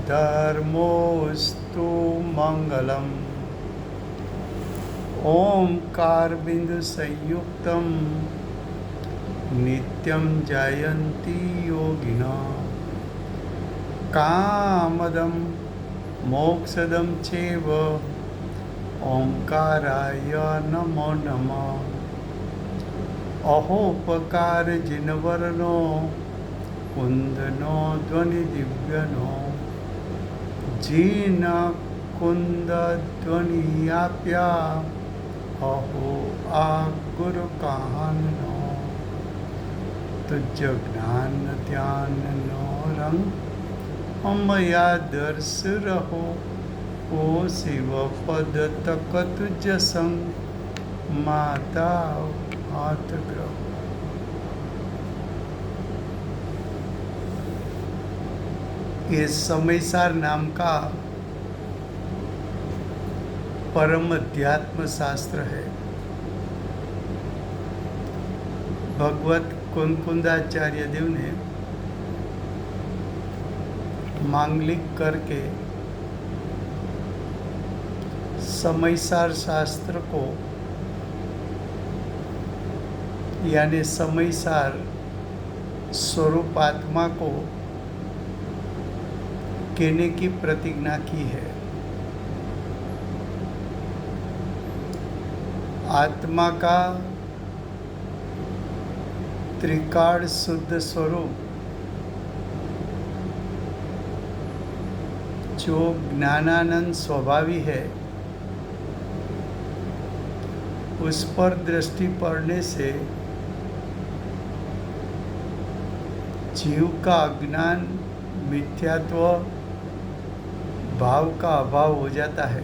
धर्मोऽस्तु मङ्गलम्। ओंकारबिन्दुसंयुक्तं नित्यं जयन्ति योगिनः। कामदं मोक्षदं चैव ओंकाराय नमो नमः। अहोपकारजिनवरनो कुन्दनो ध्वनिदिव्यनो जीन कुन्दध्वनियाप्या अहो आ गुरुकाहनो तुझ ज्ञान ध्यान नो रंग अमया दर्श रहो ओ शिव पद तक तुझ संग माता हाथ ग्रह। ये समयसार नाम का परम अध्यात्म शास्त्र है। भगवत कुंकुंदाचार्य देव ने मांगलिक करके समयसार शास्त्र को यानी समयसार स्वरूप आत्मा को कहने की प्रतिज्ञा की है। आत्मा का त्रिकाल शुद्ध स्वरूप जो ज्ञानानंद स्वभावी है, उस पर दृष्टि पड़ने से जीव का अज्ञान मिथ्यात्व भाव का अभाव हो जाता है।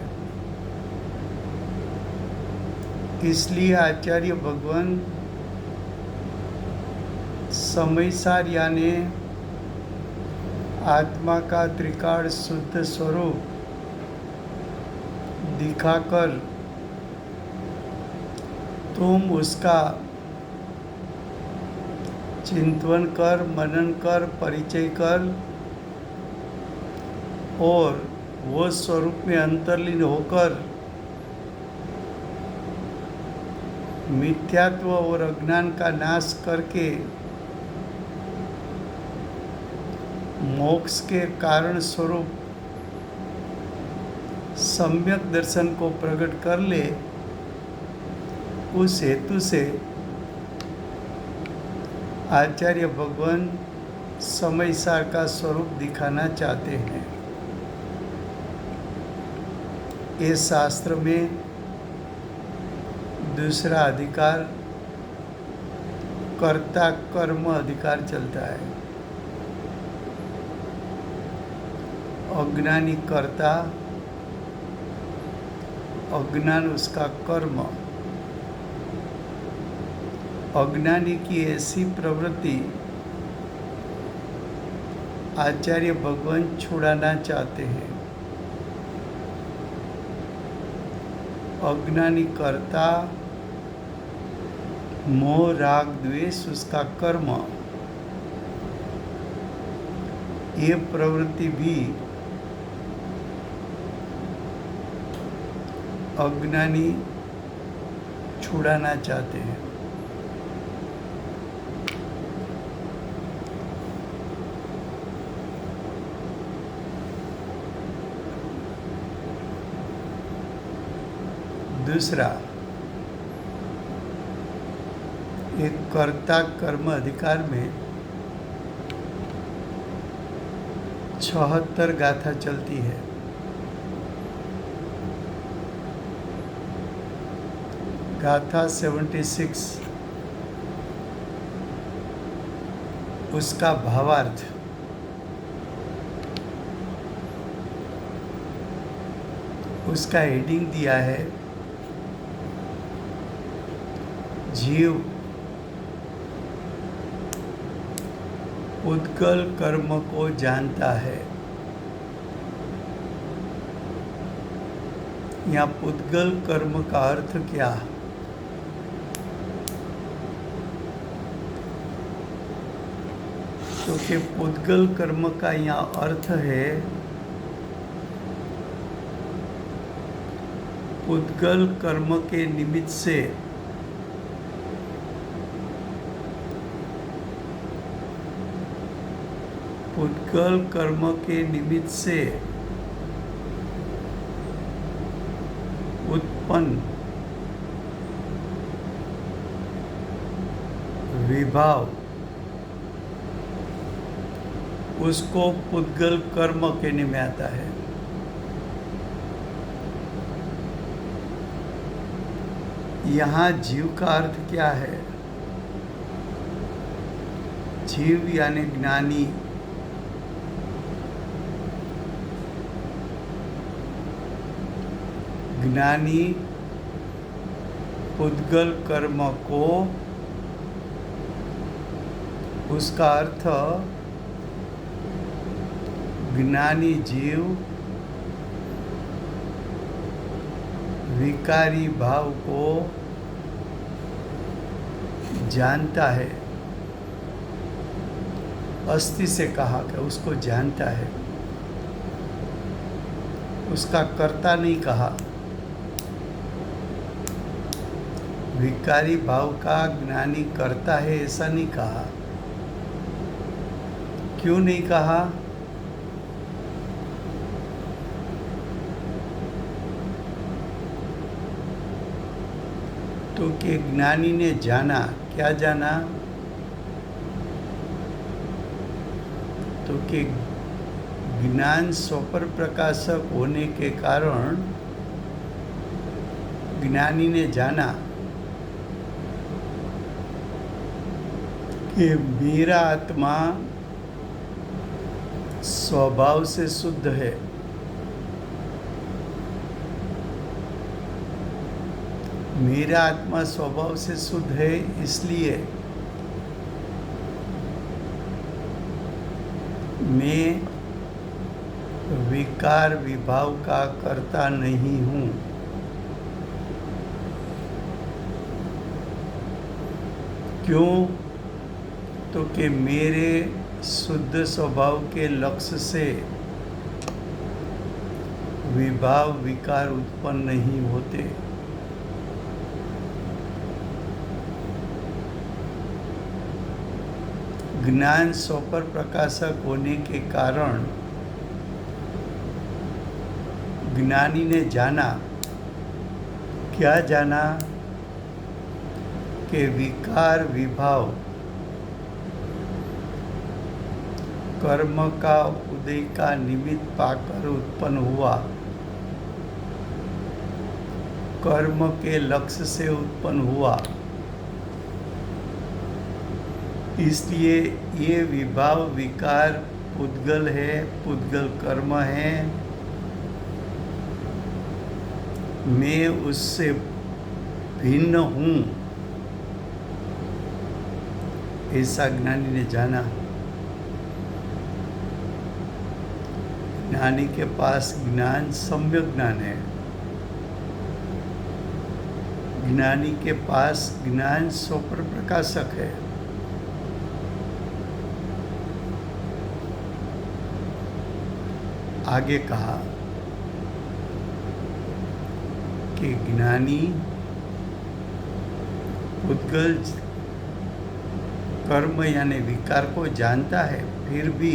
इसलिए आचार्य भगवान समयसार यानी आत्मा का त्रिकाल शुद्ध स्वरूप दिखाकर तुम उसका चिंतन कर, मनन कर, परिचय कर और वो स्वरूप में अंतर्लीन होकर मिथ्यात्व और अज्ञान का नाश करके मोक्ष के कारण स्वरूप सम्यक दर्शन को प्रकट कर ले, उस हेतु से आचार्य भगवान समयसार का स्वरूप दिखाना चाहते हैं। इस शास्त्र में दूसरा अधिकार कर्ता कर्म अधिकार चलता है। अज्ञानी कर्ता, अज्ञान उसका कर्म। अज्ञानी की ऐसी प्रवृत्ति आचार्य भगवान छुड़ाना चाहते हैं। अज्ञानी कर्ता, मोह राग द्वेष उसका कर्म, ये प्रवृत्ति भी अज्ञानी छुड़ाना चाहते हैं। दूसरा, एक कर्ता कर्म अधिकार में 76 गाथा चलती है। गाथा 76 उसका भावार्थ उसका हेडिंग दिया है, जीव उद्गल कर्म को जानता है। यहाँ पुद्गल कर्म का अर्थ क्या? तो कि पुद्गल कर्म का यहाँ अर्थ है पुद्गल कर्म के निमित्त से पुद्गल कर्म के निमित्त से उत्पन्न विभाव उसको पुद्गल कर्म कहने में आता है। यहाँ जीव का अर्थ क्या है? जीव यानी ज्ञानी। ज्ञानी पुद्गल कर्म को, उसका अर्थ ज्ञानी जीव विकारी भाव को जानता है। अस्थि से कहा कि उसको जानता है, उसका कर्ता नहीं कहा। विकारी भाव का ज्ञानी करता है ऐसा नहीं कहा। क्यों नहीं कहा? तो कि ज्ञानी ने जाना। क्या जाना? तो कि ज्ञान स्वपर प्रकाशक होने के कारण ज्ञानी ने जाना कि मेरा आत्मा स्वभाव से शुद्ध है। मेरा आत्मा स्वभाव से शुद्ध है, इसलिए मैं विकार विभाव का कर्ता नहीं हूँ। क्यों? तो कि मेरे शुद्ध स्वभाव के लक्ष्य से विभाव विकार उत्पन्न नहीं होते। ज्ञान स्वपर प्रकाशक होने के कारण ज्ञानी ने जाना। क्या जाना? कि विकार विभाव कर्म का उदय का निमित्त पाकर उत्पन्न हुआ, कर्म के लक्ष्य से उत्पन्न हुआ। इसलिए ये विभाव विकार पुद्गल है, पुद्गल कर्म है। मैं उससे भिन्न हूँ, ऐसा ज्ञानी ने जाना। ज्ञानी के पास ज्ञान सम्यक ज्ञान है। ज्ञानी के पास ज्ञान स्वपर प्रकाशक है। आगे कहा कि ज्ञानी पुद्गल कर्म यानी विकार को जानता है, फिर भी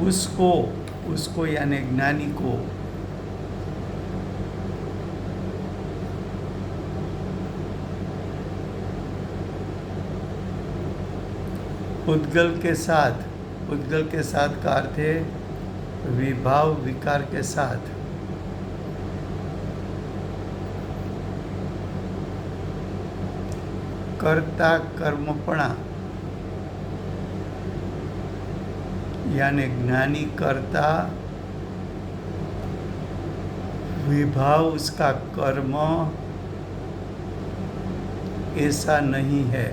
उसको यानी ज्ञानी को पुद्गल के साथ का अर्थ है विभाव विकार के साथ कर्ता कर्मपणा यानी ज्ञानी कर्ता, विभाव उसका कर्म, ऐसा नहीं है।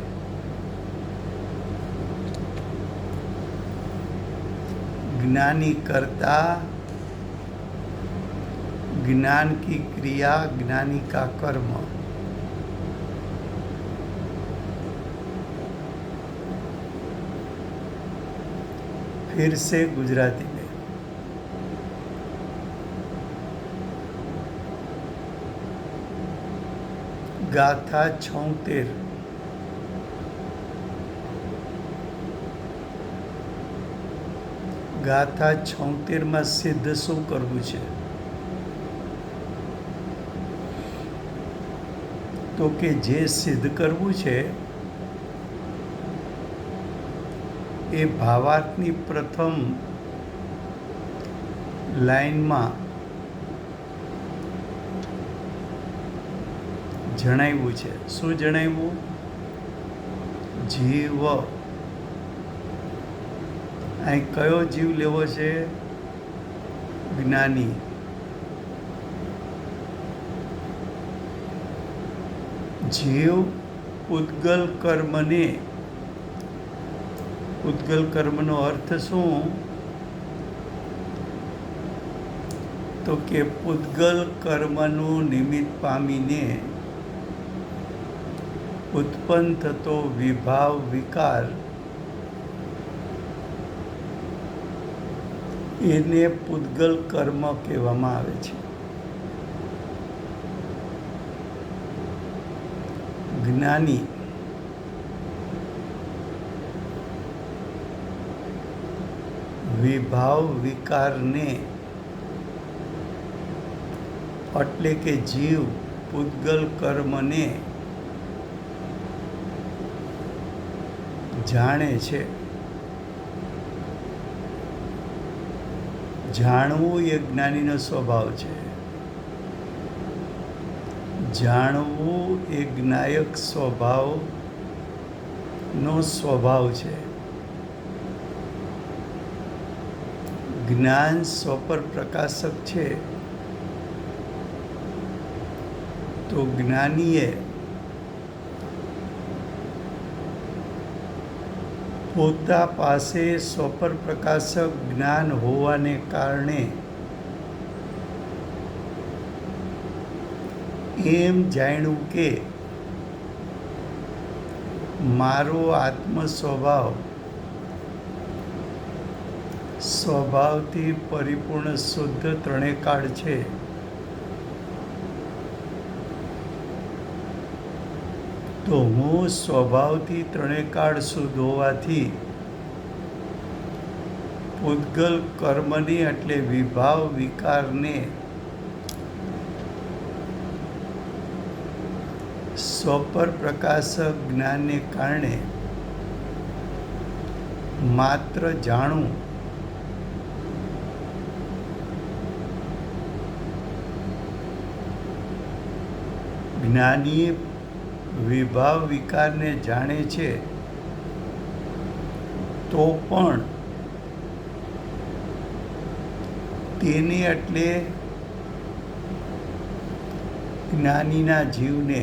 ज्ञानी कर्ता, ज्ञान की क्रिया, ज्ञानी का कर्म। फिर से गुजराती में ગાથા 76 ગાથા 76 સિદ્ધ શું કરવું છે? તો કે જે સિદ્ધ કરવું છે એ ભાવાર્થની પ્રથમ લાઈનમાં જણાવ્યું છે. શું જણાવ્યું? જીવ. અહીં કયો જીવ લેવો છે? જ્ઞાની. જીવ ઉદ્ગલ કર્મને, ઉદ્ગલ કર્મનો અર્થ શું? તો કે પૂતગલ કર્મનું નિમિત્ત પામીને ઉત્પન્ન થતો વિભાવ વિકાર એને પૂતગલ કર્મ કહેવામાં આવે છે. જ્ઞાની વિભાવ વિકારને એટલે કે જીવ પૂતગલ કર્મને જાણે છે. જાણવું એ જ્ઞાનીનો સ્વભાવ છે. જાણવું એ જ્ઞાયક સ્વભાવનો સ્વભાવ છે. જ્ઞાન સ્વપર પ્રકાશક છે. તો જ્ઞાનીએ પોતા પાસે સ્વપર પ્રકાશક જ્ઞાન હોવાને કારણે એમ જાણ્યું કે મારો આત્મ સ્વભાવથી પરિપૂર્ણ શુદ્ધ ત્રણેકાળ છે. તો હું સ્વભાવથી ત્રણેકાળ શુદ્ધ હોવાથી પૂતગલ કર્મની એટલે વિભાવ વિકારને સ્વપર પ્રકાશક જ્ઞાનને કારણે માત્ર જાણું જ્ઞાની વિભાવ વિકારને જાણે છે તો પણ તેને એટલે જ્ઞાનીના જીવને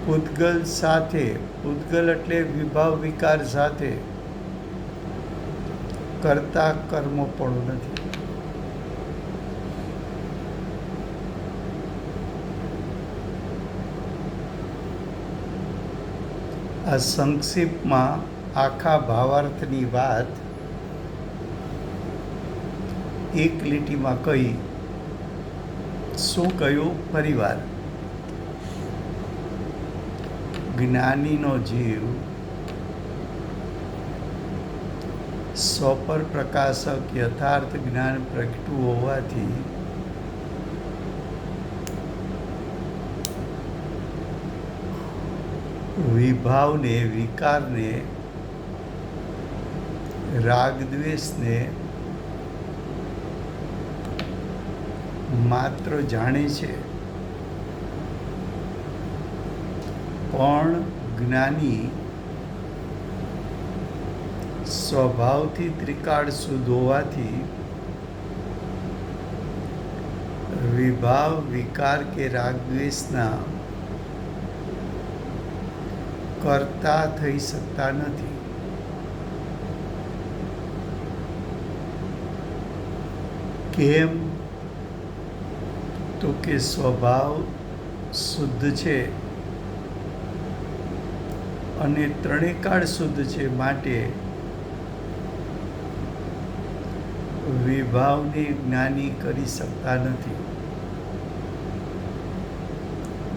પૂતગલ સાથે, પૂતગલ એટલે વિભાવ વિકાર સાથે કરતા કર્મ પણ નથી. આ સંક્ષિપ્તમાં આખા ભાવાર્થની વાત એક લીટીમાં કહી. શું કહ્યું? ફરીવાર. જ્ઞાનીનો જીવ સ્વપર પ્રકાશક યથાર્થ જ્ઞાન પ્રગટવું હોવાથી વિભાવને, વિકારને, રાગદ્વેષને માત્ર જાણે છે. પણ જ્ઞાની સ્વભાવથી ત્રિકાળ શુદ્ધ હોવાથી વિભાવ વિકાર કે રાગદ્વેષના કરતા થઈ શકતા નથી. કેમ? તો કે સ્વભાવ શુદ્ધ છે અને ત્રણેકાળ શુદ્ધ છે, માટે વિભાવને જ્ઞાની કરી શકતા નથી.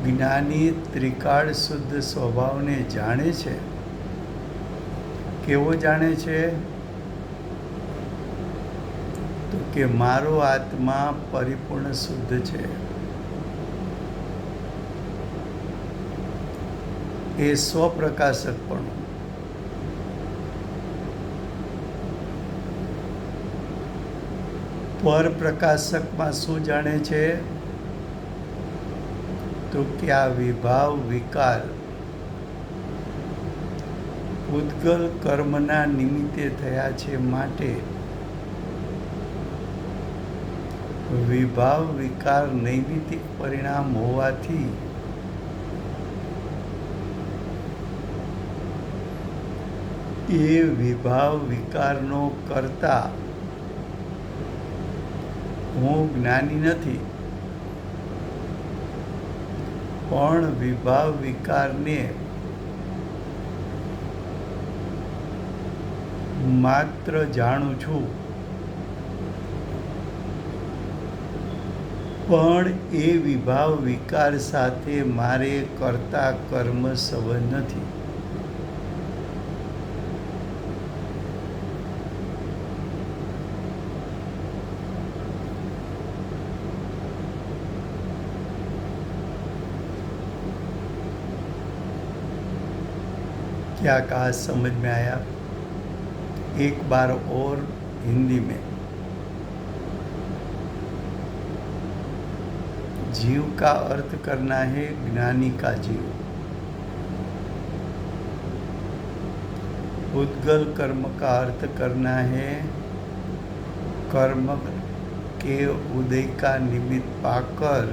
જ્ઞાની ત્રિકાળ શુદ્ધ સ્વભાવને જાણે છે. કેવો જાણે છે? તો કે મારો આત્મા પરિપૂર્ણ શુદ્ધ છે. એ સ્વપ્રકાશકપણું. પરપ્રકાશકમાં શું જાણે છે? તો કે આ વિભાવ વિકાર પૂતગલ કર્મના નિમિત્તે થયા છે, માટે વિભાવ વિકાર નૈમિત્તિક પરિણામ હોવાથી એ વિભાવ વિકારનો કર્તા હું જ્ઞાની નથી, પણ વિભાવ વિકારને માત્ર જાણું છું. પણ એ વિભાવ વિકાર સાથે મારે કરતા કર્મ સંબંધ નથી. क्या कहा समझ में आया? एक बार और हिंदी में. जीव का अर्थ करना है ज्ञानी का जीव. उद्गल कर्म का अर्थ करना है कर्म के उदय का निमित्त पाकर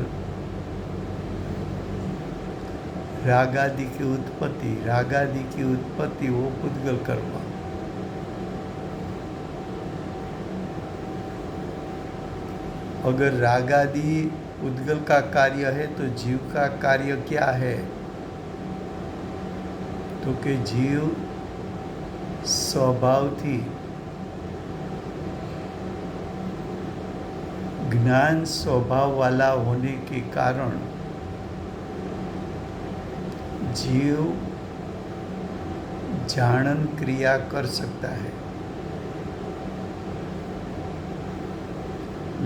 रागादि की उत्पत्ति वो उद्गल कर्म. अगर रागादि उद्गल का कार्य है तो जीव का कार्य क्या है? तो कि जीव स्वभाव थी ज्ञान स्वभाव वाला होने के कारण जीव जानन क्रिया कर सकता है,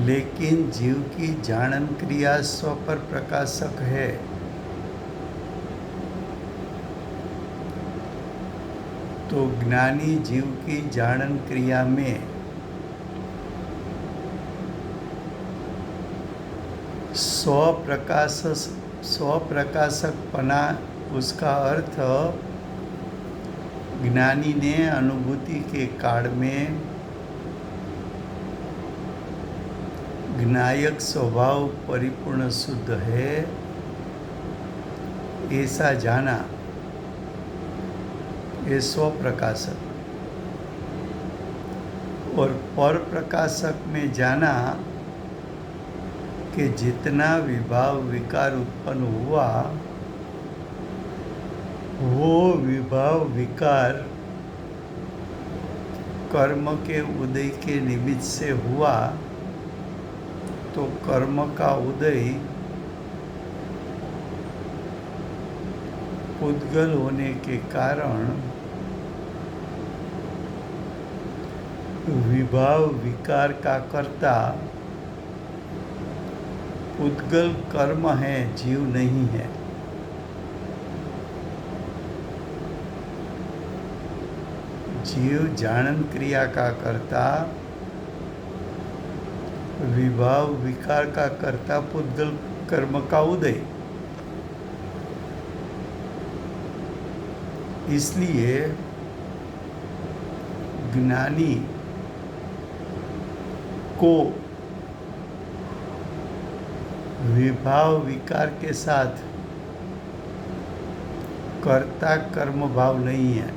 लेकिन जीव की जानन क्रिया स्व पर प्रकाशक है. तो ज्ञानी जीव की जानन क्रिया में स्वप्रकाशकपना, उसका अर्थ ज्ञानी ने अनुभूति के काल में ज्ञायक स्वभाव परिपूर्ण शुद्ध है ऐसा जाना, ये स्वप्रकाशक. और पर प्रकाशक में जाना कि जितना विभाव विकार उत्पन्न हुआ वो विभाव विकार कर्म के उदय के निमित्त से हुआ. तो कर्म का उदय उद्गल होने के कारण विभाव विकार का कर्ता उद्गल कर्म है, जीव नहीं है. जीव जानन क्रिया का कर्ता, विभाव विकार का कर्ता, पुद्गल कर्म का उदय. इसलिए ज्ञानी को विभाव विकार के साथ कर्ता कर्म भाव नहीं है,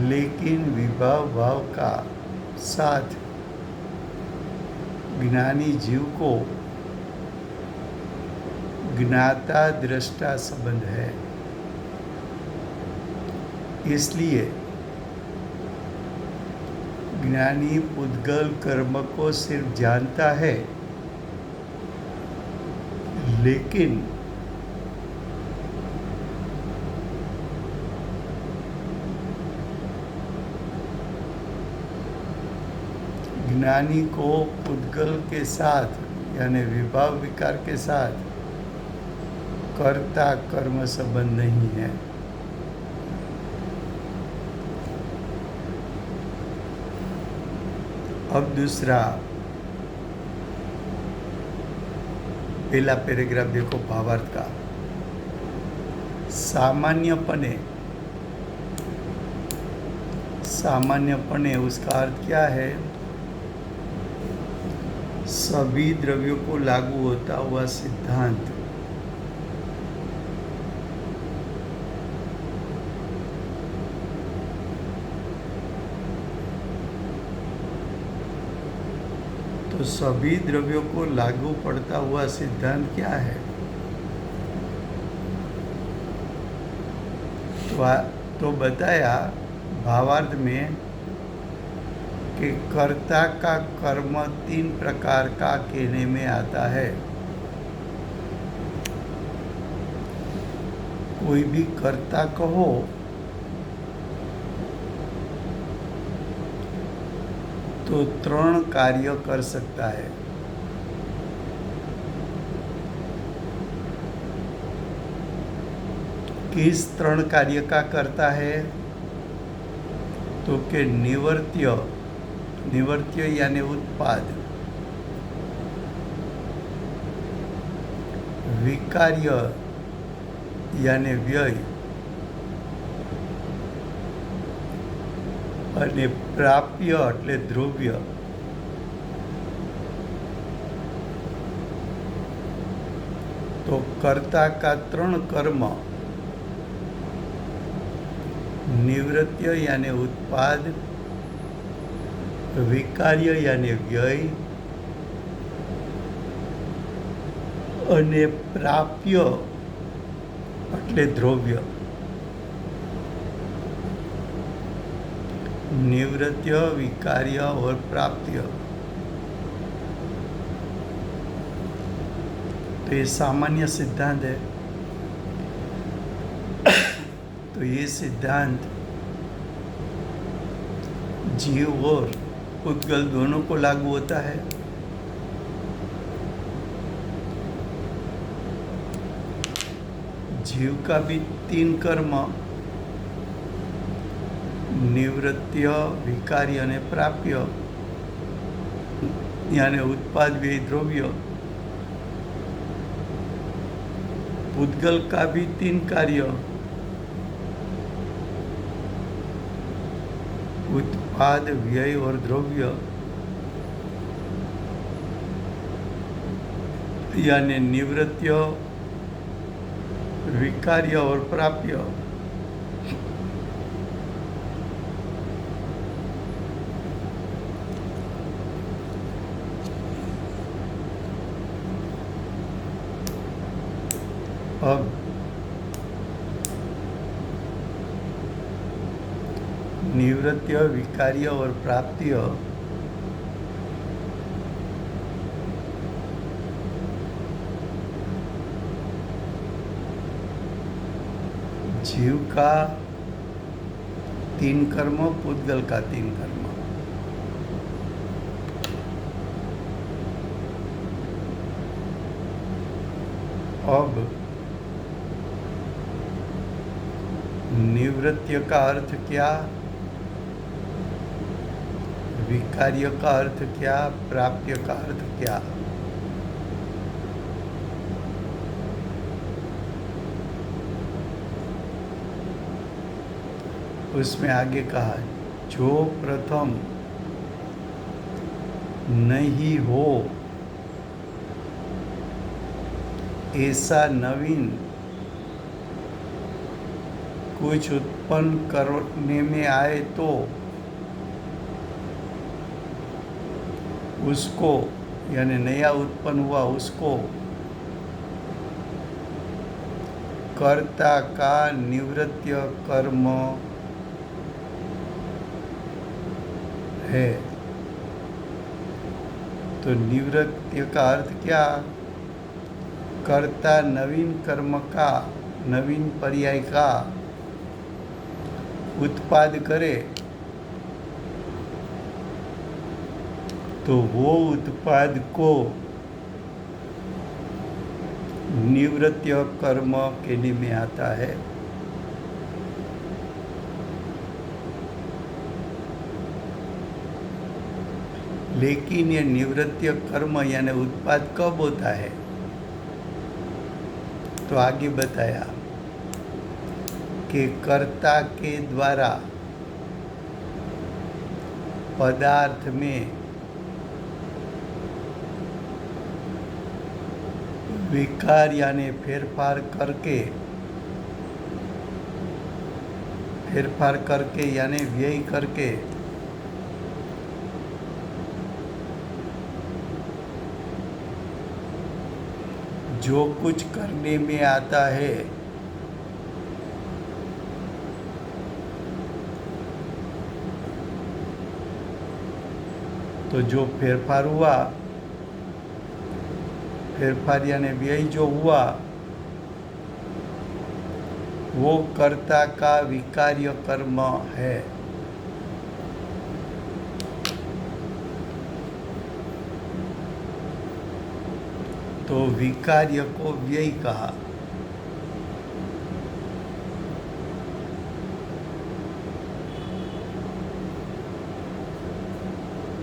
लेकिन विभाव भाव का साथ ज्ञानी जीव को ज्ञाता दृष्टा संबंध है. इसलिए ज्ञानी पुद्गल कर्म को सिर्फ जानता है, लेकिन ज्ञानी को पुद्गल के साथ यानी विभाव विकार के साथ कर्ता कर्म संबंध नहीं है। अब दूसरा पहला पैराग्राफ देखो भावार्थ का। सामान्यपने उसका अर्थ क्या है? सभी द्रव्यों को लागू होता हुआ सिद्धांत। तो सभी द्रव्यों को लागू पड़ता हुआ सिद्धांत क्या है? तो बताया भावार्थ में कि कर्ता का कर्म 3 प्रकार का कहने में आता है। कोई भी कर्ता कहो तो 3 कार्य कर सकता है। किस 3 कार्य का करता है? तो के निवर्त्य यानी उत्पाद, विकार्य यानी व्यय અને પ્રાપ્ય એટલે દ્રવ્ય। તો કર્તા का 3 कर्म निवृत्य यानी उत्पाद, विकार्य यानी व्यय અને પ્રાપ્ય એટલે દ્રવ્ય। निवृत्य, विकार्य और प्राप्य। तो ये सामान्य सिद्धांत है। तो ये सिद्धांत जीव और पुद्गल दोनों को लागू होता है। जीव का भी 3 कर्म निवृत्य, विकार्य અને પ્રાપ્ય यानी उत्पाद, व्यय, द्रव्य। पुद्गल का भी 3 कार्य उत्पाद, व्यय और द्रव्य यानी निवृत्य, विकार्य और प्राप्य। अब निवृत्य, विकार्य और प्राप्य जीव का 3 कर्म, पुद्गल का 3 कर्म। अब निवृत्य का अर्थ क्या, विकार्य का अर्थ क्या, प्राप्य का अर्थ क्या? उसमें आगे कहा, जो प्रथम नहीं हो ऐसा नवीन कुछ उत्पन्न करने में आए तो उसको यानी नया उत्पन्न हुआ उसको कर्ता का निवृत्य कर्म है। तो निवृत्य का अर्थ क्या? कर्ता नवीन कर्म का, नवीन पर्याय का उत्पाद करे तो वो उत्पाद को निवृत्य कर्म कहने में आता है। लेकिन ये निवृत्य कर्म यानी उत्पाद कब होता है? तो आगे बताया कि कर्ता के द्वारा पदार्थ में विकार यानी फेरफार करके यानी व्यय करके जो कुछ करने में आता है तो जो फेरफार हुआ, फेरफार यानी व्यय जो हुआ, वो कर्ता का विकार्य कर्म है। तो विकार्य को व्यय कहा।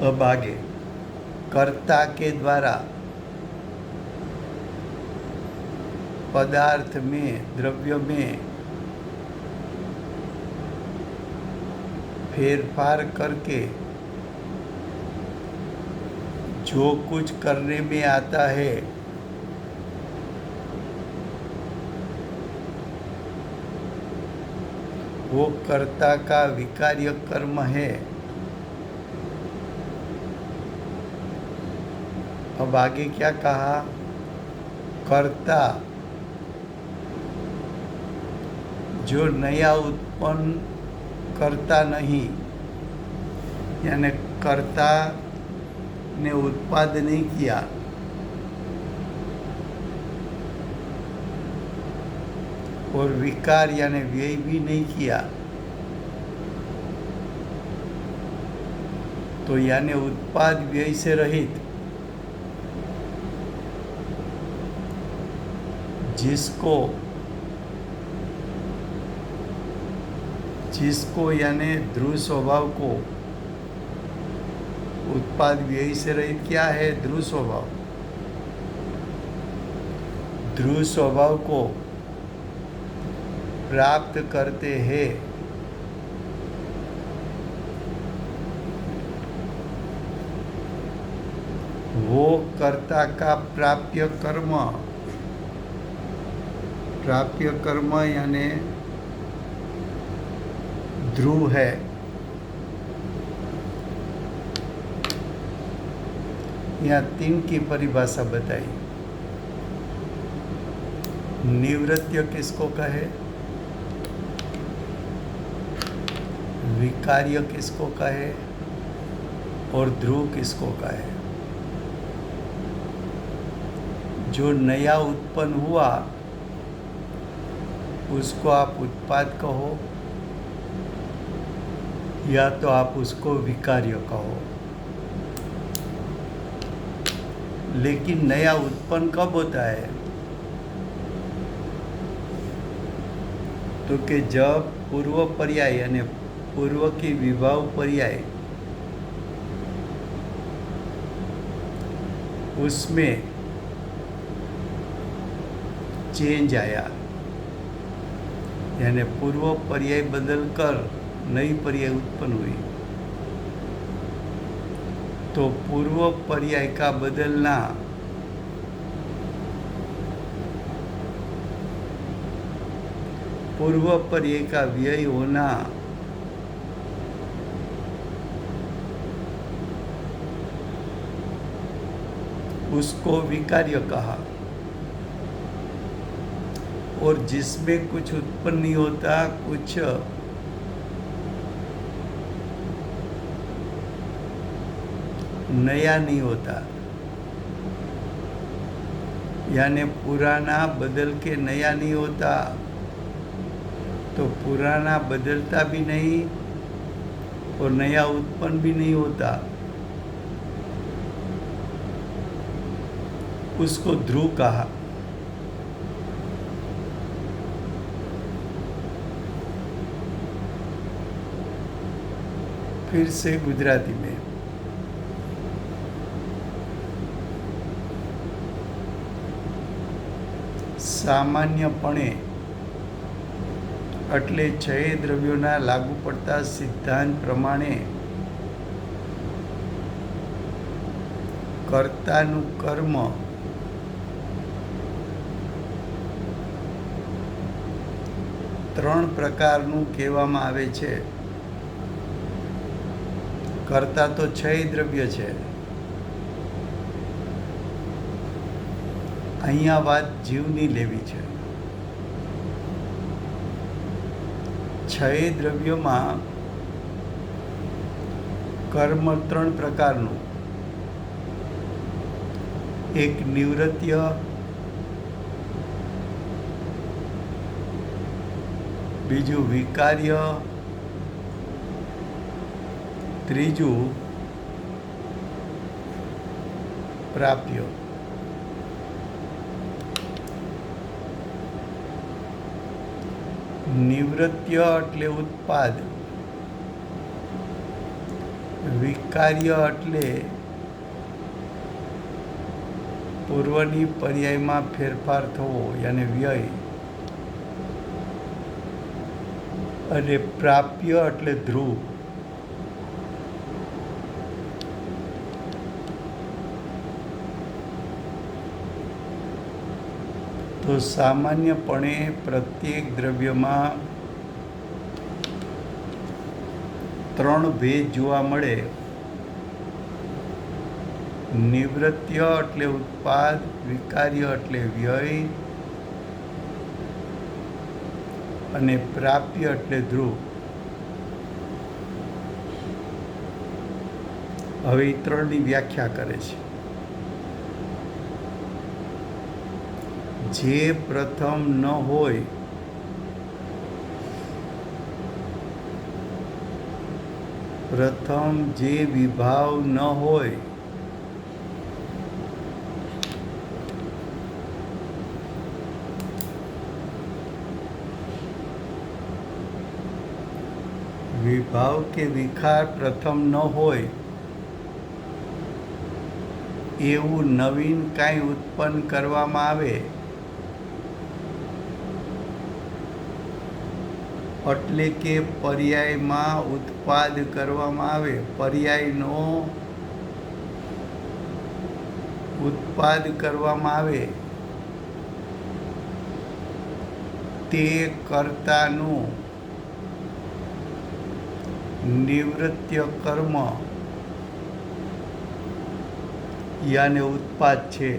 अब आगे कर्ता के द्वारा पदार्थ में, द्रव्य में फेरफार करके जो कुछ करने में आता है वो कर्ता का विकार्य कर्म है। अब आगे क्या कहा? कर्ता जो नया उत्पन्न करता नहीं, यानी कर्ता ने उत्पाद नहीं किया, और विकार यानी व्यय भी नहीं किया, तो यानी उत्पाद व्यय से रहित जिसको यानी ध्रुव स्वभाव को, उत्पाद व्यय से रहित क्या है? ध्रुव स्वभाव। ध्रुव स्वभाव को प्राप्त करते हैं वो कर्ता का प्राप्य कर्म यानी ध्रुव है। यहाँ 3 की परिभाषा बताई। निवृत्य किसको कहे, विकार्य किसको कहे और ध्रुव किसको कहे। जो नया उत्पन्न हुआ उसको आप उत्पाद कहो या तो आप उसको विकार्य कहो। लेकिन नया उत्पन्न कब होता है? तो कि जब पूर्व पर्याय यानी पूर्व की विभाव पर्याय उसमें चेंज आया, यानी पूर्व पर्याय बदलकर नई पर्याय उत्पन्न हुई, तो पूर्व पर्याय का बदलना पूर्व पर्याय का व्यय होना उसको विकार्य कहा। और जिसमें कुछ उत्पन्न नहीं होता, कुछ नया नहीं होता, यानी पुराना बदल के नया नहीं होता, तो पुराना बदलता भी नहीं और नया उत्पन्न भी नहीं होता। उसको ध्रुव कहा। फिर से गुजराती में सामान्यपणे એટલે છ દ્રવ્યોના લાગુ પડતા સિદ્ધાંત પ્રમાણે કર્તાનું કર્મ ત્રણ પ્રકારનું કહેવામાં આવે છે. કર્તા તો છ દ્રવ્ય છે. અહીંયા વાત જીવની લેવી છે. છ દ્રવ્યોમાં કર્મ ત્રણ પ્રકારનું. એક નિવૃત્ય, બીજું વિકાર્ય, ત્રીજું પ્રાપ્ય. નિવૃત્ય એટલે ઉત્પાદ, વિકાર્ય એટલે પૂર્વની પર્યાયમાં ફેરફાર થવો યાને વ્યય, અને પ્રાપ્ય એટલે ધ્રુવ. તો સામાન્યપણે પ્રત્યેક દ્રવ્યમાં ત્રણ ભેદ જોવા મળે. નિવૃત્ય એટલે ઉત્પાદ, વિકાર્ય એટલે વ્યય અને પ્રાપ્ય એટલે ધ્રુવ. હવે એ ત્રણની વ્યાખ્યા કરે છે. જે પ્રથમ ન હોય પ્રથમ જે વિભાવ ન હોય વિભાવ કે વિકાર પ્રથમ ન હોય એવું નવીન કાંઈ ઉત્પન્ન કરવામાં આવે એટલે કે પર્યાયમાં ઉત્પાદ કરવામાં આવે, પર્યાયનો ઉત્પાદ કરવામાં આવે, તે કર્તાનું નિવૃત્ય કર્મ યાને ઉત્પાદ છે.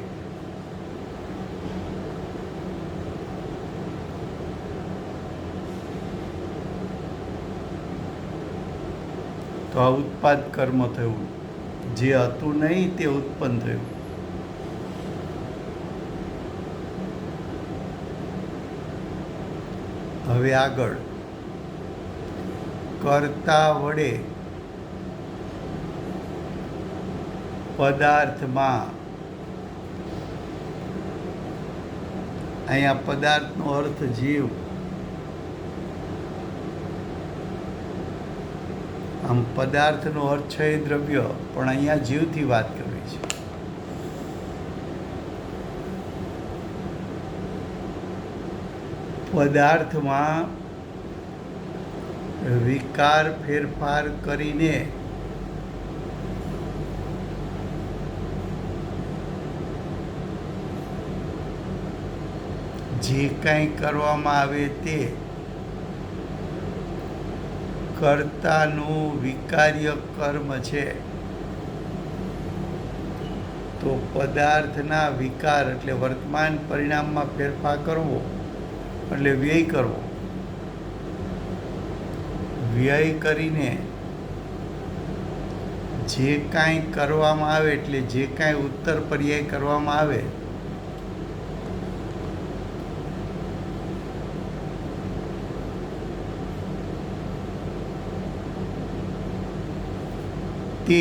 તો આ ઉત્પાદ કર્મ થયું. જે હતું નહીં તે ઉત્પન્ન થયું. હવે આગળ કર્તા વડે પદાર્થમાં, અહીંયા પદાર્થનો અર્થ જીવ. આમ પદાર્થનો અર્થ છે દ્રવ્ય, પણ અહીંયા જીવથી વાત કરવી છે. પદાર્થમાં વિકાર ફેરફાર કરીને જે કાંઈ કરવામાં આવે તે કર્તાનું વિકાર્ય કર્મ છે. તો પદાર્થના વિકાર એટલે વર્તમાન પરિણામમાં ફેરફાર કરવો એટલે વ્યય કરવો. વ્યય કરીને જે કાંઈ કરવામાં આવે એટલે જે કાંઈ ઉત્તર પર્યાય કરવામાં આવે તે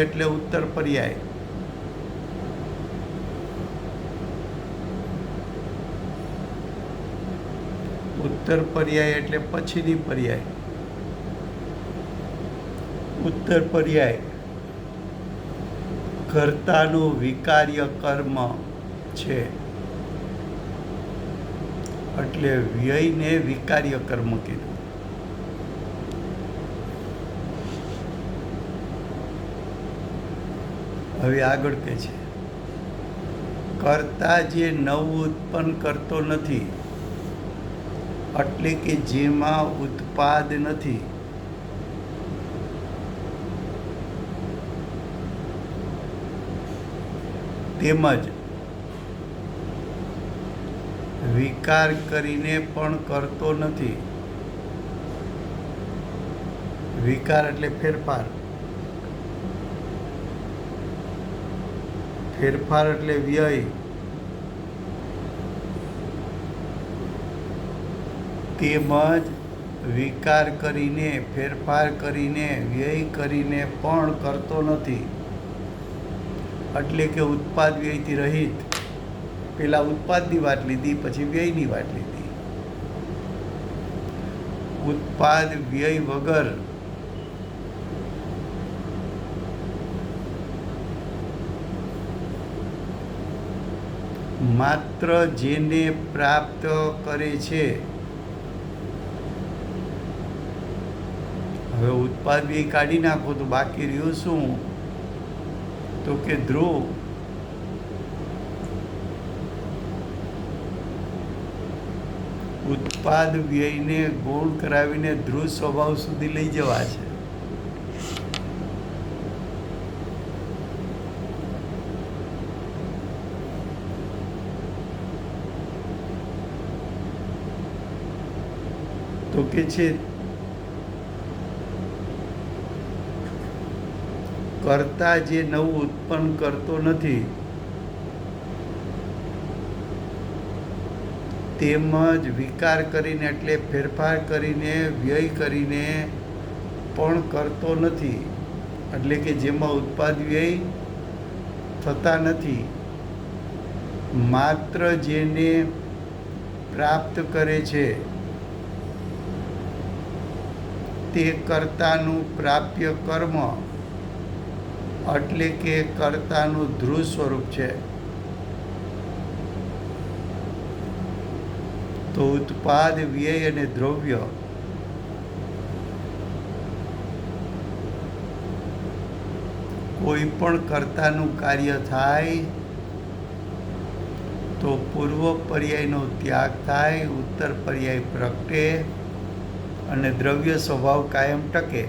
એટલે ઉત્તર પર્યાય. ઉત્તર પર્યાય એટલે પછીની પર્યાય. ઉત્તર પર્યાય કર્તાનું વિકાર્ય કર્મ છે, એટલે વ્યયને વિકાર્ય કર્મ કીધું. હવે આગળ કહે છે, કર્તા જે નવું ઉત્પન્ન કરતો નથી, એટલે કે જેમાં ઉત્પાદ નથી, તેમજ વિકાર કરીને પણ કરતો નથી. વિકાર એટલે ફેરફાર. ફેરફાર એટલે વ્યય. તેમજ વિકાર કરીને, ફેરફાર કરીને, વ્યય કરીને પણ કરતો નથી, એટલે કે ઉત્પાદ વ્યયથી રહિત. પેલા ઉત્પાદની વાત લીધી, પછી વ્યયની વાત લીધી. ઉત્પાદ વ્યય વગર માત્ર જેને પ્રાપ્ત કરે છે. હવે ઉત્પાદ વ્યય કાઢી નાખો તો બાકી રહ્યું શું? તો કે ધ્રુવ. ઉત્પાદ વ્યયને ગૌણ કરાવીને ધ્રુવ સ્વભાવ સુધી લઈ જવા છે. તો કે છે કર્તા જે નવું ઉત્પન્ન કરતો નથી, તેમજ વિકાર કરીને એટલે ફેરફાર કરીને, વ્યય કરીને પણ કરતો નથી, એટલે કે જેમાં ઉત્પાદ વ્યય થતા નથી. માત્ર જેને પ્રાપ્ત કરે છે તે કર્તાનું પ્રાપ્ય કર્મ, એટલે કે કર્તાનું ધ્રુવ સ્વરૂપ છે. તો ઉત્પાદ વ્યય અને દ્રવ્ય કોઈ પણ કર્તાનું કાર્ય થાય તો પૂર્વ પર્યાયનો ત્યાગ થાય, ઉત્તર પર્યાય પ્રગટે અને દ્રવ્ય સ્વભાવ કાયમ ટકે.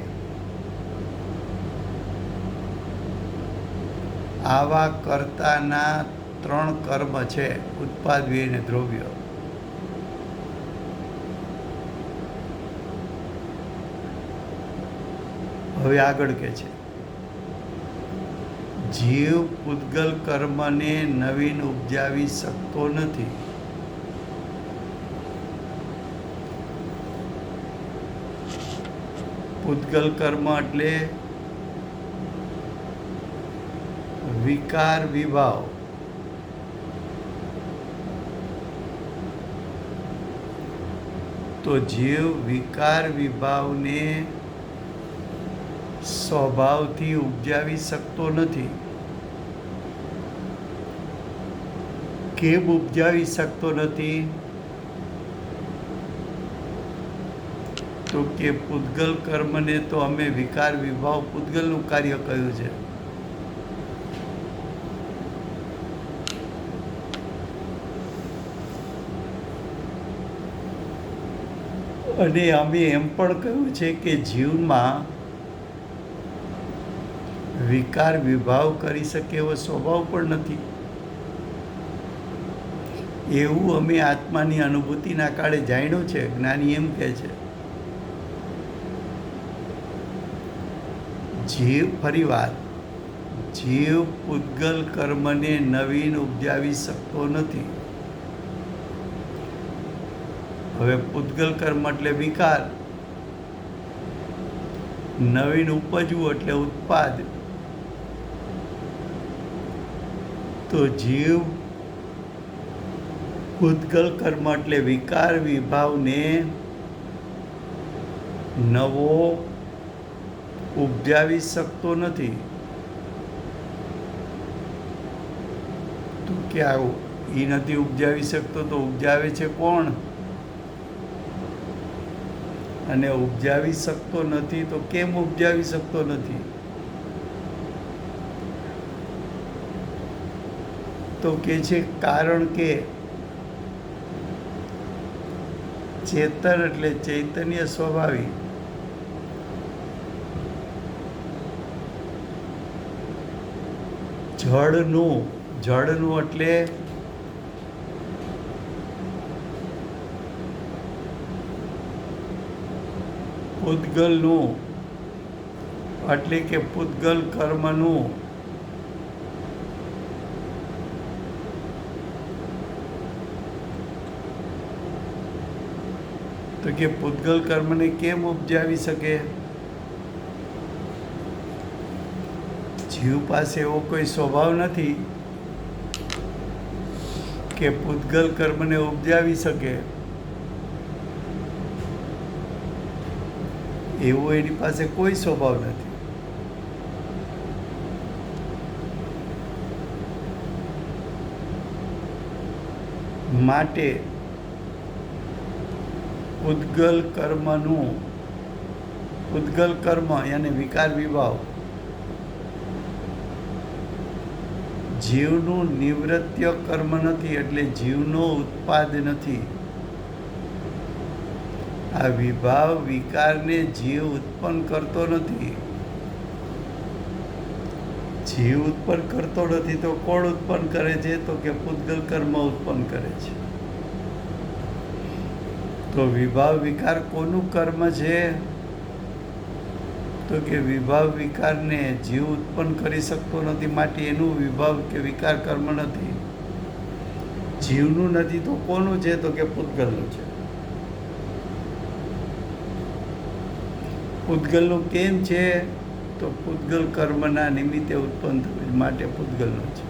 આવા કર્તાના 3 કર્મ છે, ઉત્પાદ વ્યય અને દ્રવ્ય. હવે આગળ કે છે, જીવ પૂતગલ કર્મને નવીન ઉપજાવી શકતો નથી. પૂતગલ કર્મ એટલે વિકાર વિભાવ. તો જીવ વિકાર વિભાવને સ્વભાવથી ઉપજાવી શકતો નથી. કેમ ઉપજાવી શકતો નથી? તો કે પૂતગલ કર્મને તો અમે વિકાર વિભાવ પૂતગલનું કાર્ય કહ્યું છે. અને અમે એમ પણ કહ્યું છે કે જીવમાં વિકાર વિભાવ કરી શકે એવો સ્વભાવ પણ નથી. એવું અમે આત્માની અનુભૂતિના કાળે જાણ્યું છે. જ્ઞાની એમ કહે છે, જીવ, ફરી વાત, જીવ પૂતગલ કર્મને નવીન ઉપજાવી શકતો નથી. હવે પૂતગલ કર્મ એટલે વિકાર. નવીન ઉપજવું એટલે ઉત્પાદ. તો જીવ પૂતગલ કર્મ એટલે વિકાર વિભાવને નવો ઉપજાવી શકતો નથી. તો કે આવું એ નથી ઉપજાવી શકતો તો ઉપજાવે છે કોણ? અને ઉપજાવી શકતો નથી તો કેમ ઉપજાવી શકતો નથી? તો કે છે કારણ કે ચેતન એટલે ચૈતન્ય સ્વભાવી. જળનું એટલે પૂતગલનું એટલે કે પૂતગલ કર્મનું તો કે પૂતગલ કર્મને કેમ ઉપજાવી શકે? જીવ પાસે એવો કોઈ સ્વભાવ નથી કે પૂતગલ કર્મને ઉપજાવી શકે. એવો એની પાસે કોઈ સ્વભાવ નથી. માટે પૂતગલ કર્મ યાની વિકાર વિભાવ જીવનું નિવૃત્ય કર્મ નથી, એટલે જીવનો ઉત્પાદ નથી. આ વિભાવ વિકારને જીવ ઉત્પન્ન કરતો નથી. જીવ ઉત્પન્ન કરતો નથી તો કોણ ઉત્પન્ન કરે છે? તો કે પૂતગલ કર્મ ઉત્પન્ન કરે છે. તો વિભાવ વિકાર કોનું કર્મ છે? તો કે વિભાવ વિકારને જીવ ઉત્પન્ન કરી શકતો નથી, માટે એનું વિભાવ કે વિકાર કર્મ નથી. જીવનું નથી તો કોનું છે? તો કે પૂતગલનું છે. પૂતગલનું કેમ છે? તો પૂતગલ કર્મના નિમિત્તે ઉત્પન્ન થયું, માટે પૂતગલનું છે.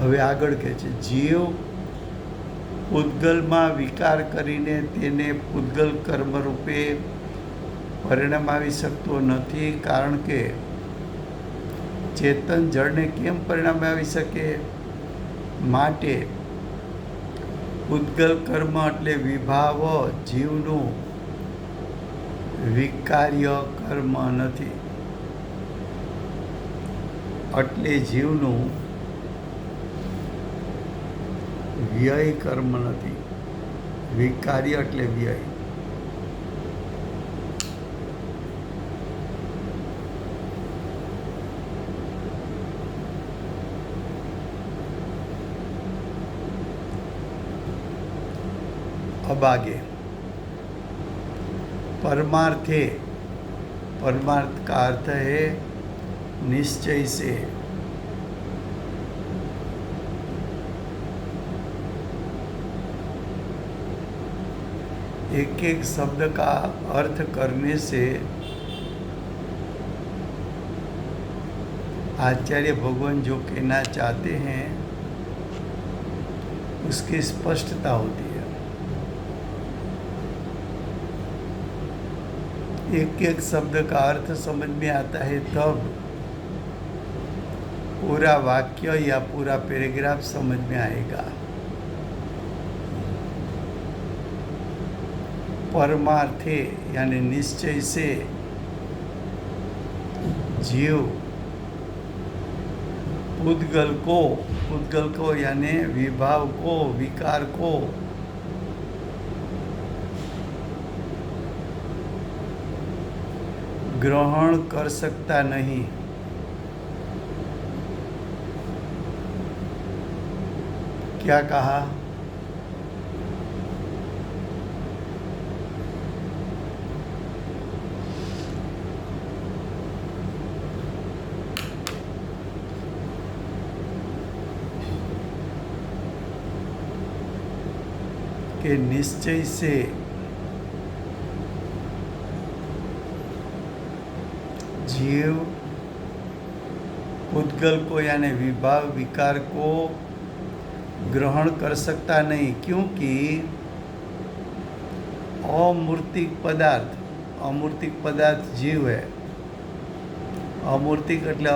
હવે આગળ કહે છે જીવ પૂતગલમાં વિકાર કરીને તેને પૂતગલ કર્મ રૂપે પરિણમાવી શકતો નથી, કારણ કે ચેતન જળને કેમ પરિણમાવી શકે? માટે પૂતગલ કર્મ એટલે વિભાવ જીવનું વિકાર્ય કર્મ નથી, એટલે જીવનું વ્યય કર્મ નથી. વિકાર્ય એટલે વ્યય. अब आगे परमार्थे, परमार्थ का अर्थ है निश्चय से. एक एक शब्द का अर्थ करने से आचार्य भगवान जो कहना चाहते हैं उसकी स्पष्टता होती है. एक एक शब्द का अर्थ समझ में आता है तब पूरा वाक्य या पूरा पैराग्राफ समझ में आएगा. परमार्थे यानी निश्चय से जीव पूतगल को यानी विभाव को, विकार को ग्रहण कर सकता नहीं. क्या कहा? कि निश्चय से जीव पुद्गल को यानी विभाव विकार को ग्रहण कर सकता नहीं, क्योंकि अमूर्तिक पदार्थ जीव है। अमूर्तिक એટલે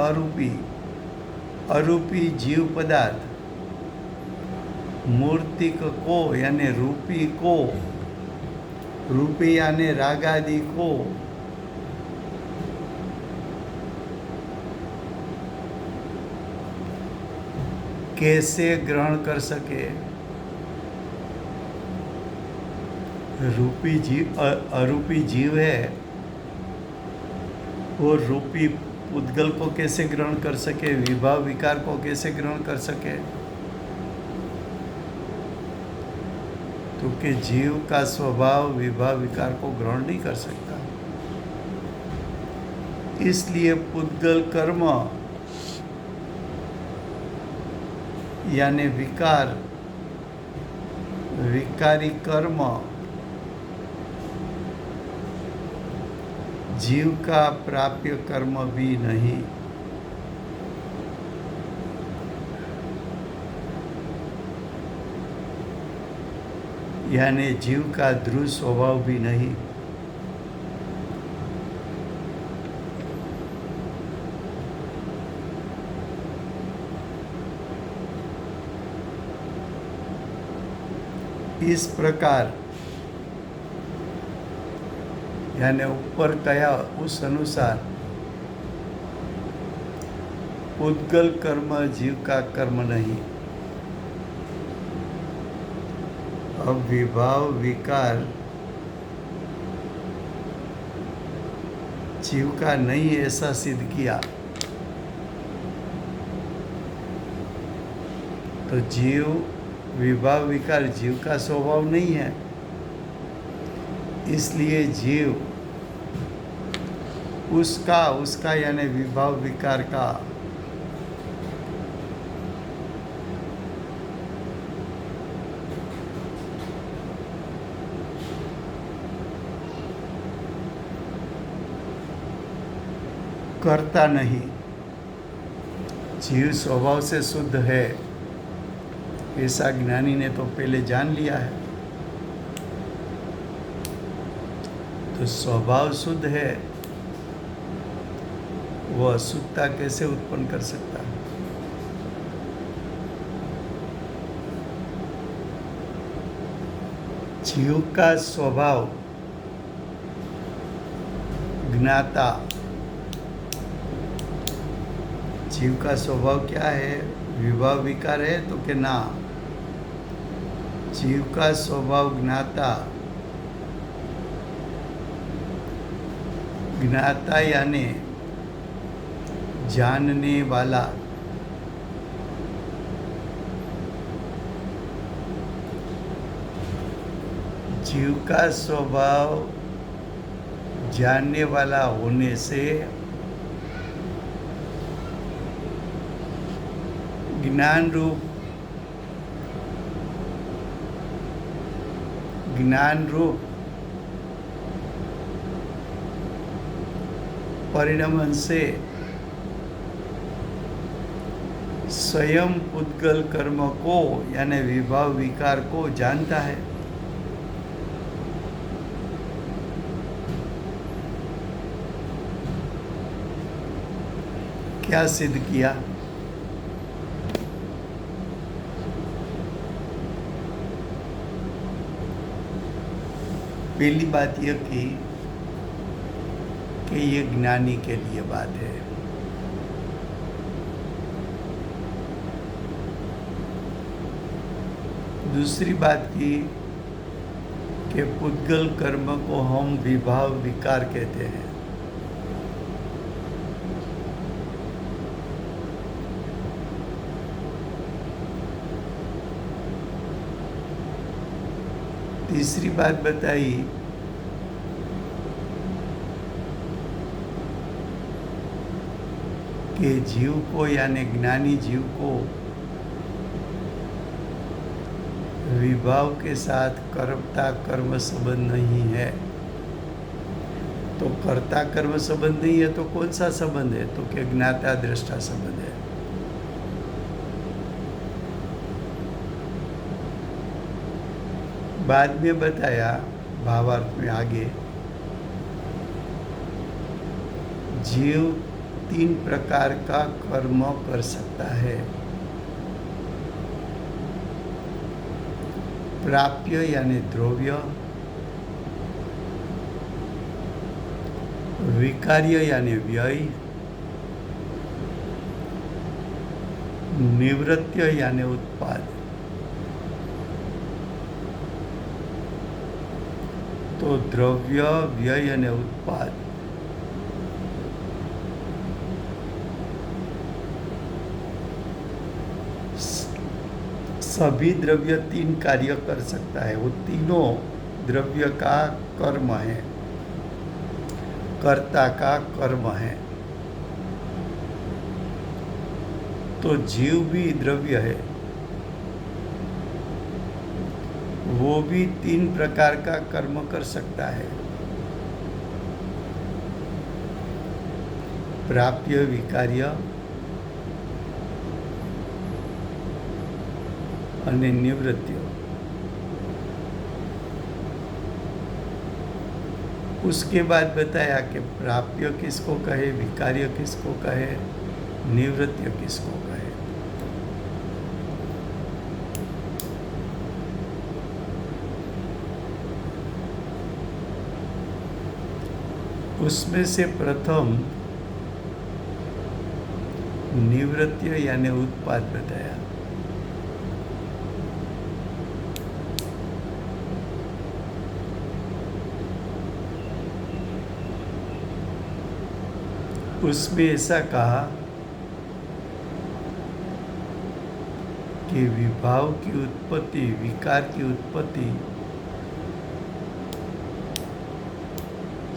अरूपी जीव पदार्थ, मूर्तिक को यानी रूपी यानी रागादि को कैसे ग्रहण कर सके? अरूपी जीव है, वो रूपी पुद्गल को कैसे ग्रहण कर सके? विभाव विकार को कैसे ग्रहण कर सके? तो कि जीव का स्वभाव विभाव विकार को ग्रहण नहीं कर सकता। इसलिए पुद्गल कर्म यानी विकारी कर्म जीव का प्राप्य कर्म भी नहीं। यानी जीव का ध्रुव स्वभाव भी नहीं। इस प्रकार यानी ऊपर कहा उस अनुसार पुद्गल कर्म जीव का कर्म नहीं। अब विभाव विकार जीव का नहीं ऐसा सिद्ध किया तो जीव विभाव विकार जीव का स्वभाव नहीं है। इसलिए जीव उसका यानी विभाव विकार का करता नहीं। जीव स्वभाव से शुद्ध है, ऐसा ज्ञानी ने तो पहले जान लिया है। तो स्वभाव शुद्ध है, वो अशुद्धता कैसे उत्पन्न कर सकता है? जीव का स्वभाव ज्ञाता, जीव का स्वभाव क्या है? विभाव विकार है तो कि ना, जीव का स्वभाव ज्ञाता यानी जानने वाला। जीव का स्वभाव जानने वाला होने से ज्ञान रूप परिणमन से स्वयं पुद्गल कर्म को यानी विभाव विकार को जानता है। क्या सिद्ध किया? पहली बात यह की कि ये ज्ञानी के लिए बात है। दूसरी बात की कि पुद्गल कर्म को हम विभाव विकार कहते हैं। तीसरी बात बताई कि जीव को यानी ज्ञानी जीव को विभाव के साथ कर्ता कर्म संबंध नहीं है। तो कर्ता कर्म संबंध नहीं है तो कौन सा संबंध है? तो कि ज्ञाता दृष्टा संबंध है। बाद में बताया भावार्थ में आगे, जीव 3 प्रकार का कर्म कर सकता है। प्राप्य यानी द्रव्य, विकार्य यानी व्यय, निवृत्य यानी उत्पाद। तो द्रव्य, व्यय અને उत्पाद सभी द्रव्य 3 कार्य कर सकता है। वो तीनों द्रव्य का कर्म है, कर्ता का कर्म है। तो जीव भी द्रव्य है, वो भी 3 प्रकार का कर्म कर सकता है। प्राप्य, विकार्य અને નિવૃત્તિ। उसके बाद बताया कि प्राप्य किसको कहे, विकार्य किसको कहे, निवृत्ति किसको कहे। उसमें से प्रथम निवृत्ति यानी उत्पाद बताया। उसमें ऐसा कहा कि विभाव की उत्पत्ति, विकार की उत्पत्ति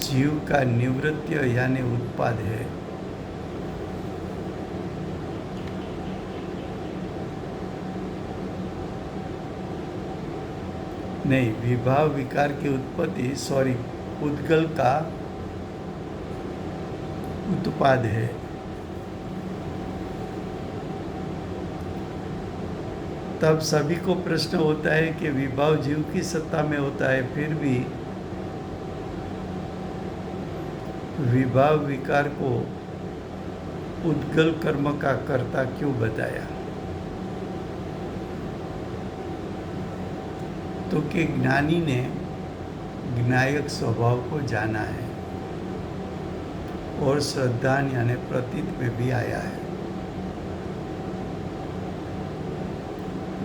जीव का निवृत्ति यानी उत्पाद है। नहीं, विभाव विकार की उत्पत्ति पुद्गल का उत्पाद है। तब सभी को प्रश्न होता है कि विभाव जीव की सत्ता में होता है, फिर भी विभाव विकार को उद्गल कर्म का कर्ता क्यों बताया? तो कि ज्ञानी ने ज्ञायक स्वभाव को जाना है और श्रद्धा यानी प्रतीत में भी आया है।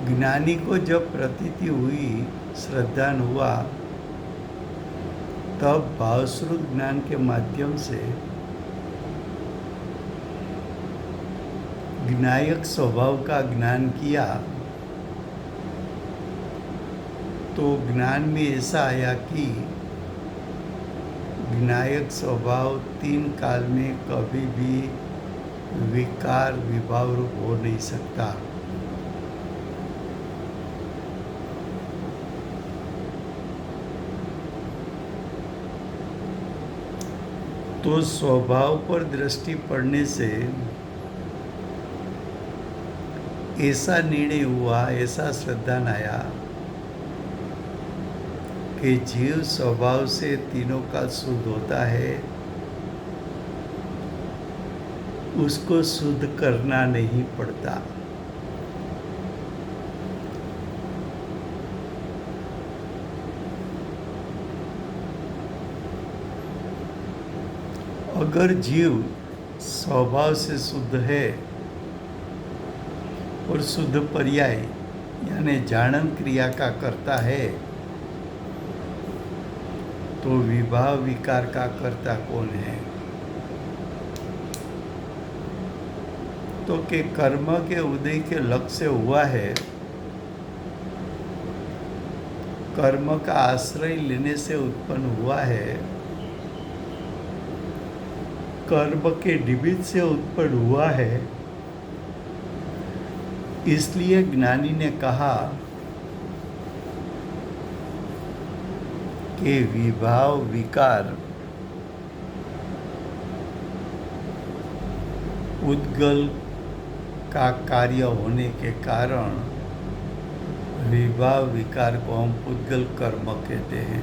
ज्ञानी को जब प्रतीति हुई, श्रद्धान हुआ, तब भावश्रुत ज्ञान के माध्यम से ज्ञायक स्वभाव का ज्ञान किया। तो ज्ञान में ऐसा आया कि ज्ञायक स्वभाव 3 काल में कभी भी विकार विभाव रूप हो नहीं सकता। तो स्वभाव पर दृष्टि पड़ने से ऐसा निर्णय हुआ, ऐसा श्रद्धान आया कि जीव स्वभाव से तीनों का शुद्ध होता है, उसको शुद्ध करना नहीं पड़ता। अगर जीव स्वभाव से शुद्ध है और शुद्ध पर्याय यानी जाणन क्रिया का करता है, तो विभाव विकार का कर्ता कौन है? तो कि कर्म के उदय के लक्ष्य से हुआ है, कर्म का आश्रय लेने से उत्पन्न हुआ है, कर्म के निमित्त से उत्पन्न हुआ है। इसलिए ज्ञानी ने कहा कि विभाव विकार उद्गल का कार्य होने के कारण विभाव विकार को हम उद्गल कर्म कहते हैं।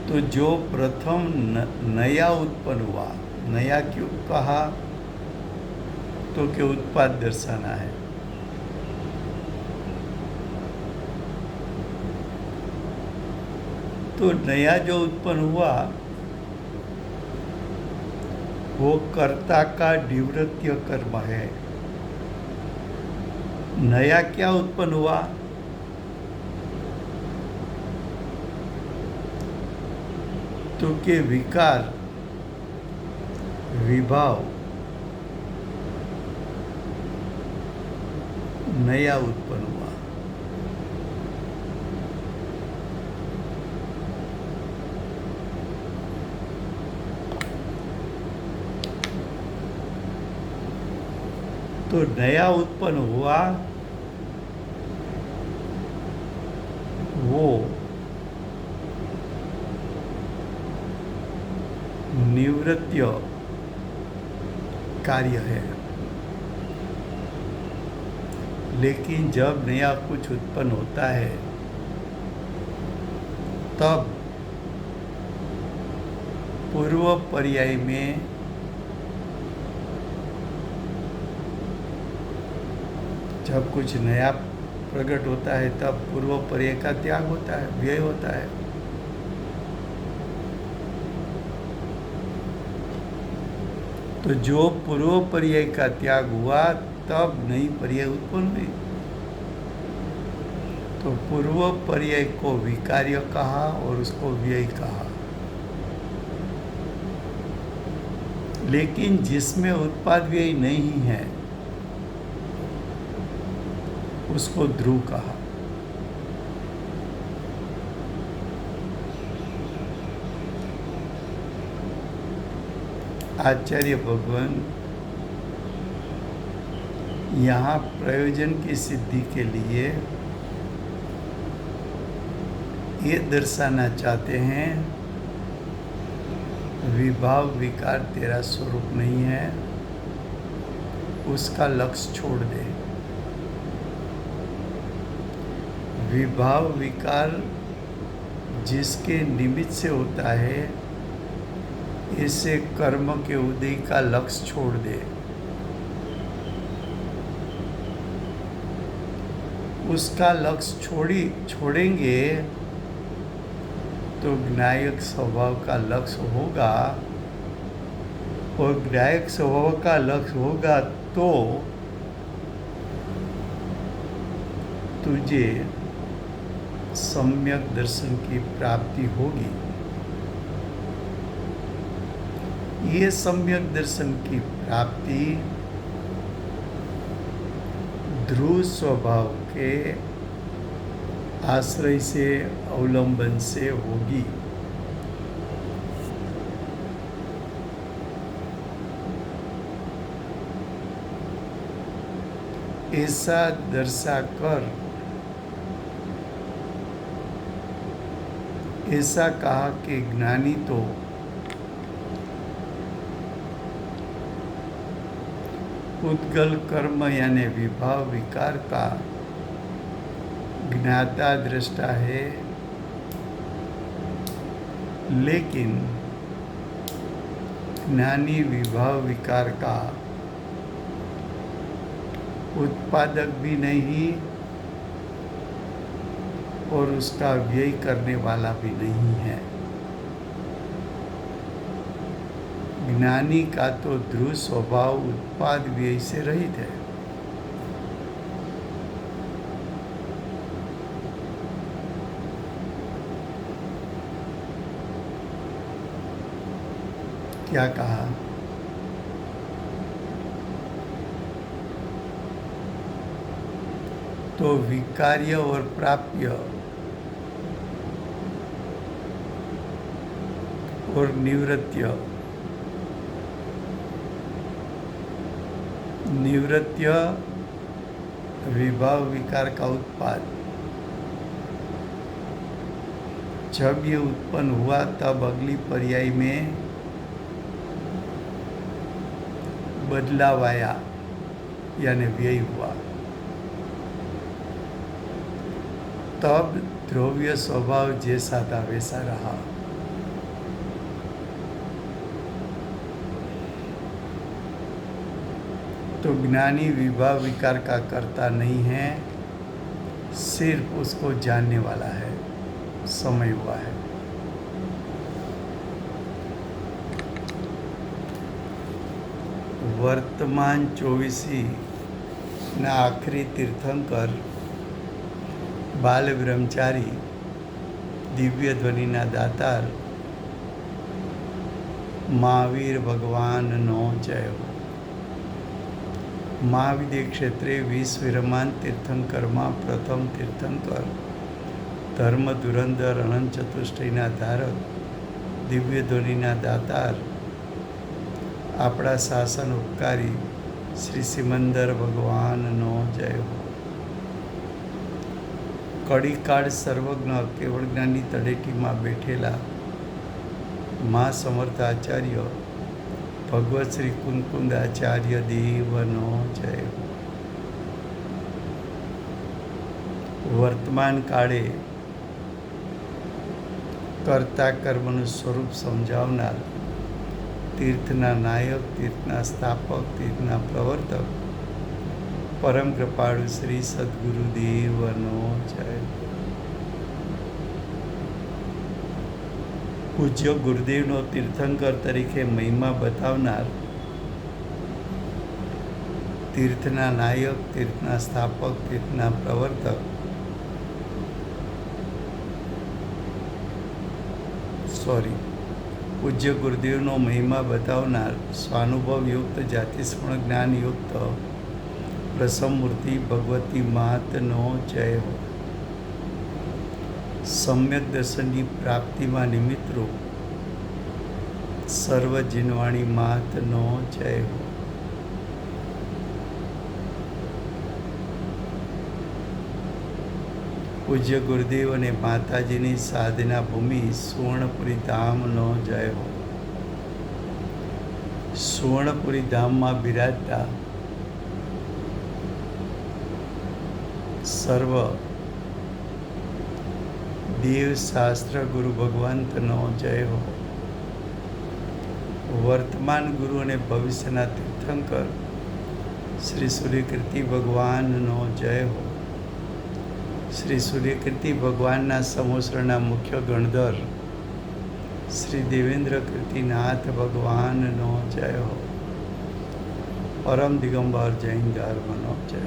तो जो प्रथम नया उत्पन्न हुआ, नया क्यों कहा, तो कि उत्पाद दर्शाना है। तो नया जो उत्पन्न हुआ वो कर्ता का निवृत्ति कर्म है। नया क्या उत्पन्न हुआ, तो कि विकार विभाव नया उत्पन्न हुआ। तो नया उत्पन्न हुआ वो निवृत्ति कार्य है। लेकिन जब नया कुछ उत्पन्न होता है तब पूर्व पर्याय में जब कुछ नया प्रकट होता है तब पूर्व पर्याय का त्याग होता है, व्यय होता है। तो जो पूर्व पर्याय का त्याग हुआ तब नई पर्याय उत्पन्न हुई। तो पूर्व पर्याय को विकार्य कहा और उसको व्यय कहा। लेकिन जिसमें उत्पाद व्यय नहीं है उसको ध्रुव कहा। आचार्य भगवान यहाँ प्रयोजन की सिद्धि के लिए ये दर्शाना चाहते हैं विभाव विकार तेरा स्वरूप नहीं है, उसका लक्ष्य छोड़ दे। विभाव विकार जिसके निमित्त से होता है, इससे कर्म के उदय का लक्ष्य छोड़ दे। उसका लक्ष्य छोड़ेंगे तो ज्ञायक स्वभाव का लक्ष्य होगा, और ज्ञायक स्वभाव का लक्ष्य होगा तो तुझे सम्यक दर्शन की प्राप्ति होगी। ये सम्यक दर्शन की प्राप्ति ध्रुव स्वभाव के आश्रय से, अवलंबन से होगी। ऐसा दर्शाकर ऐसा कहा कि ज्ञानी तो उद्गल कर्म यानी विभाव विकार का ज्ञाता दृष्टा है, लेकिन ज्ञानी विभाव विकार का उत्पादक भी नहीं और उसका व्यय करने वाला भी नहीं है। ज्ञानी का तो ध्रुव स्वभाव उत्पाद व्यय से रहित है। क्या कहा? तो विकार्य और प्राप्य और निवृत्य निवृत्य विभाव विकार का उत्पाद। जब ये उत्पन्न हुआ तब अगली पर्याय में बदलाव आया, यानी व्यय हुआ। तब द्रव्य स्वभाव जैसा था वैसा रहा। तो ज्ञानी विभाव विकार का कर्ता नहीं है, सिर्फ उसको जानने वाला है, समय हुआ है। वर्तमान 24 ना आखरी तीर्थंकर बाल ब्रह्मचारी दिव्य ध्वनिना दातार महावीर भगवानનો જય હો। મહાવિદ્ય ક્ષેત્રે વિશ્વવિરમાન તીર્થંકરમાં પ્રથમ તીર્થંકર ધર્મ ધુરંધર અનંત ચતુષ્ટયના ધારક દિવ્ય ધ્વનિના દાતાર આપણા શાસન ઉપકારી શ્રી સિમંદર ભગવાનનો જય હો। કડીકાળ સર્વજ્ઞ કેવળ જ્ઞાની તળેટીમાં બેઠેલા મા સમર્થ આચાર્ય ભગવત શ્રી કુંકુંદ આચાર્ય દેવનો જય હો। વર્તમાન કાળે કર્તા કર્મનું સ્વરૂપ સમજાવનાર તીર્થના નાયક, તીર્થના સ્થાપક, તીર્થના પ્રવર્તક પરમ કૃપાળુ શ્રી સદગુરુદેવનો જય। પૂજ્ય ગુરુદેવનો તીર્થંકર તરીકે મહિમા બતાવનાર તીર્થના નાયક, તીર્થના સ્થાપક, તીર્થના પ્રવર્તક પૂજ્ય ગુરુદેવનો મહિમા બતાવનાર સ્વાનુભવયુક્ત જાતિસ્મરણ જ્ઞાનયુક્ત પ્રસમમૂર્તિ ભગવતી માતનો જય હો। સમ્યક દર્શનની પ્રાપ્તિમાં નિમિત્તરૂપ સર્વ જીનવાણી માતનો જય હો। પૂજ્ય ગુરુદેવ અને માતાજીની સાધના ભૂમિ સુવર્ણપુરી ધામનો જય હો। સુવર્ણપુરી ધામમાં બિરાજતા સર્વ દેવ શાસ્ત્ર ગુરુ ભગવંતનો જય હો। વર્તમાન ગુરુ અને ભવિષ્યના તીર્થંકર શ્રી સૂર્યકીર્તિ ભગવાનનો જય હો। શ્રી સૂર્યકીર્તિ ભગવાનના સમોસરના મુખ્ય ગણધર શ્રી દેવેન્દ્ર કીર્તિનાથ ભગવાનનો જય હો। પરમ દિગંબર જૈન ધર્મનો જય।